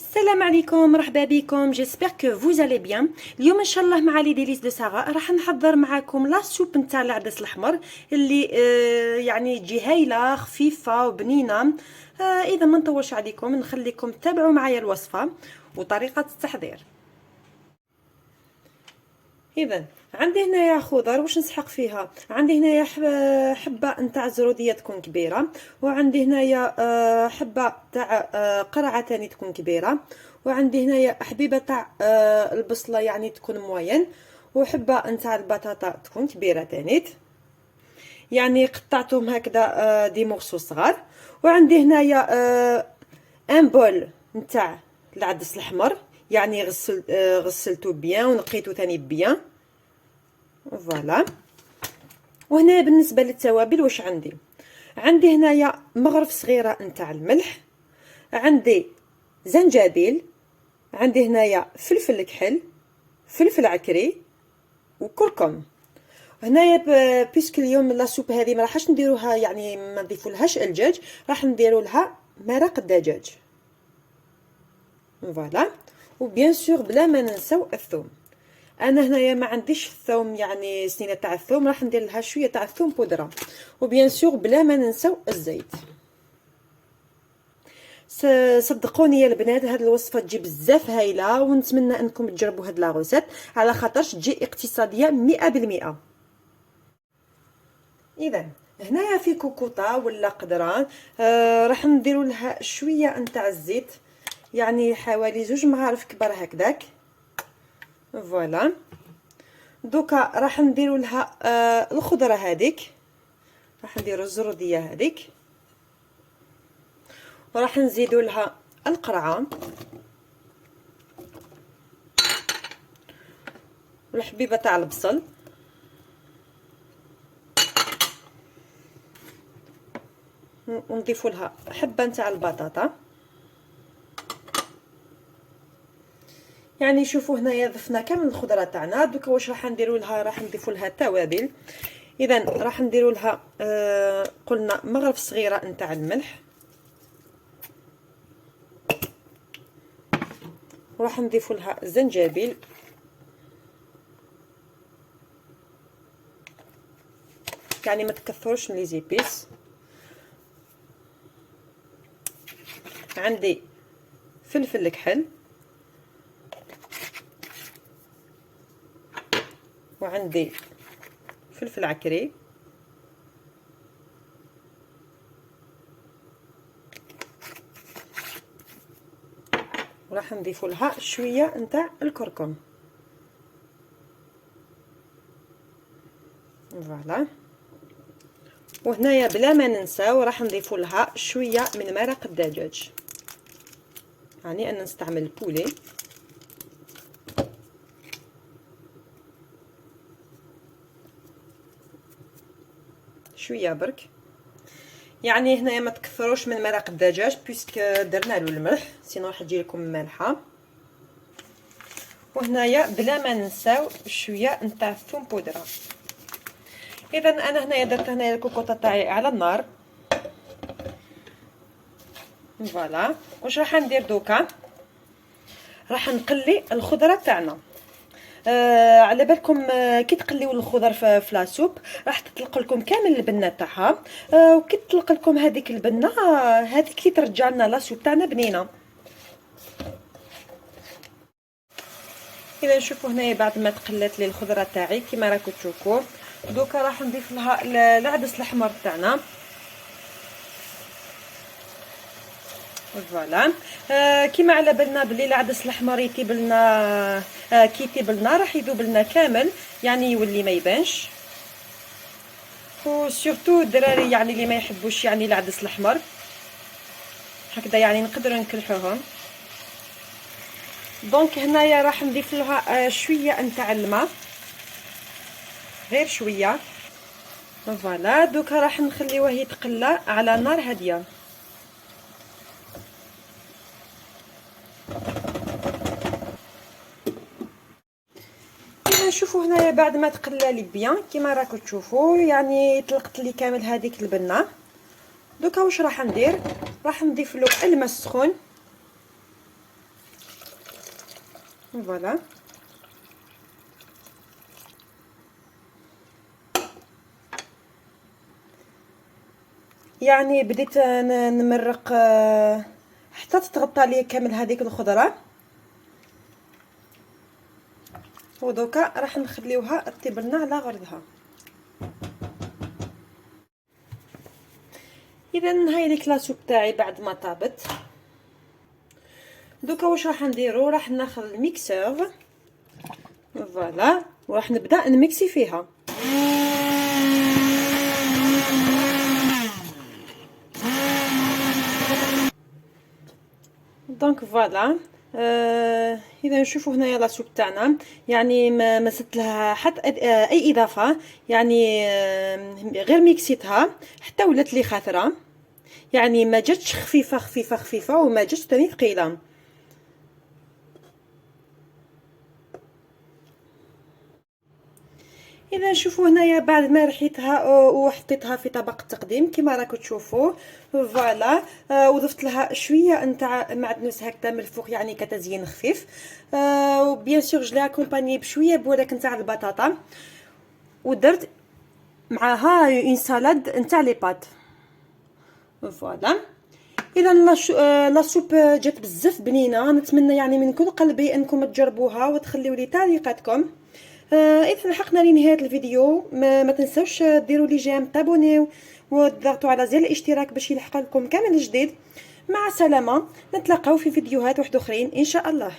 السلام عليكم، مرحبا بكم. جيسبر كو فوز الي بيان. اليوم ان شاء الله مع لي ديليس دو ساره راح نحضر معكم لا سوب نتاع العدس الاحمر اللي يعني تجي هايله خفيفه وبنينه. اذا ما نطولش عليكم نخليكم تتابعوا معايا الوصفه وطريقه التحضير. اذا عندي هنايا خضر واش نسحق فيها. عندي هنايا حبه نتاع زروديه تكون كبيره، وعندي هنايا حبه تاع قرعه تاني تكون كبيره، وعندي هنايا حبيبه تاع البصله يعني تكون موين، وحبه نتاع البطاطا تكون كبيره تانيت يعني قطعتهم هكذا دي مورسو صغار. وعندي هنايا ان بول نتاع العدس الاحمر يعني غسلته بيان ونقيته تاني بيان فوالا. وهنا بالنسبه للتوابل واش عندي هنايا مغرف صغيره نتاع الملح، عندي زنجبيل، عندي هنايا فلفل كحل، فلفل عكري، وكركم. هنايا بيسك اليوم لا سوب هذه ما راحش نديروها يعني ما نضيفولهاش الدجاج، راح نديروا لها مرق الدجاج فوالا. وبيان سور بلا ما ننساو الثوم. انا هنايا ما عنديش الثوم يعني سنينه تاع الثوم، راح ندير لها شويه تاع الثوم بودره. وبيان سور بلا ما ننساو الزيت. صدقوني يا البنات هاد الوصفه تجي بزاف هايله، ونتمنى انكم تجربوا هاد لا غوسيت على خاطرش تجي اقتصاديه 100%. اذا هنايا في كوكوطه ولا قدران راح نديروا لها شويه نتاع الزيت يعني حوالي 2 مغارف كبار هكذاك فوالا. دوكا راح نديروا لها الخضره هذيك، راح نديروا الزروديه هذيك، وراح نزيدوا لها القرعه والحبيبه تاع البصل، ونضيفوا لها حبه نتاع البطاطا. يعني شوفوا هنايا ضفنا كامل الخضره تاعنا. دوكا واش راح نديروا لها، راح نضيفوا لها توابل. اذا راح نديروا لها قلنا مغرف صغيره نتاع الملح، وراح نضيفوا لها زنجبيل، يعني ما تكثروش من لي زيبيس. عندي فلفل كحل، وعندي فلفل عكري، وراح نضيف لها شويه نتاع الكركم فوالا. وهنايا بلا ما ننساو راح نضيف لها شويه من مرق الدجاج، يعني انا نستعمل البولي شويه برك. يعني هنايا ما تكثروش من مرق الدجاج بيسك درنا له الملح، سينو راح تجي لكم مالحه. وهنايا بلا ما ننساو شويه نتاع الثوم بودره. اذا انا هنايا درت هنايا الكوكوطه تاعي على النار فوالا. واش راح ندير دوكا، راح نقلي الخضره تاعنا. على بالكم كي تقليو الخضر في لاسوب راح تطلق لكم كامل البنه تاعها. وكي تطلق لكم هذيك البنه هذيك كي ترجع لنا لاسوب تاعنا بنينه. اذا نشوفوا هنايا بعد ما تقلات لي الخضره تاعي كيما راكم تشوفوا، دوكا راح نضيف لها العدس الاحمر تاعنا فوالا. كيما على بالنا بلي العدس الاحمر يطيب لنا كي يطيب لنا راح يذوب لنا كامل يعني يولي ما يبانش. وسورتو الدراري يعني اللي ما يحبوش يعني العدس الاحمر هكذا يعني نقدروا نكلحوهم. دونك هنايا راح نضيف لها شويه نتاع الماء، غير شويه فوالا. دوكا راح نخليوه يتقلى على نار هاديه. شوفوا هنايا بعد ما تقلى لي بيان كيما راكم تشوفوا يعني طلقت لي كامل هذيك البنه. دوكا واش راح ندير، راح نضيف له الماء السخون فوالا. يعني بديت نمرق حتى تتغطى لي كامل هذيك الخضره، ودوكا راح نخليوها طيب لنا على غرضها. اذا هاي ديك لاسوب تاعي بعد ما طابت. دوكا واش راح نديرو؟ راح ناخذ الميكسور فوالا وراح نبدا نميكسي فيها. دونك فوالا. اذا نشوفوا هنايا لاسوب تاعنا، يعني ما زدت لها حتى اي اضافه، يعني غير ميكسيتها حتى ولات لي خاثره، يعني ما جاتش خفيفه خفيفه خفيفه وما جاتش تاني ثقيله. اذا نشوفوا هنايا بعد ما رحيتها وحطيتها في طبق التقديم كما راكم تشوفوا فوالا. وضفت لها شويه نتاع معدنوس هكذا من الفوق يعني كتزيين خفيف. وبيان سور جلي اكومباني بشويه بوراك نتاع البطاطا، ودرت معاها اون سالاد نتاع لي بات فوالا. اذا لا سوب جات بزاف بنينه، نتمنى يعني من كل قلبي انكم تجربوها وتخليوا لي تعليقاتكم. اذا لحقنا لنهايه الفيديو ما تنسوش ديروا لي جيم، تابونيو وتضغطوا على زر الاشتراك باش يلحق لكم كامل جديد. مع السلامه، نتلاقاو في فيديوهات واحد اخرين ان شاء الله.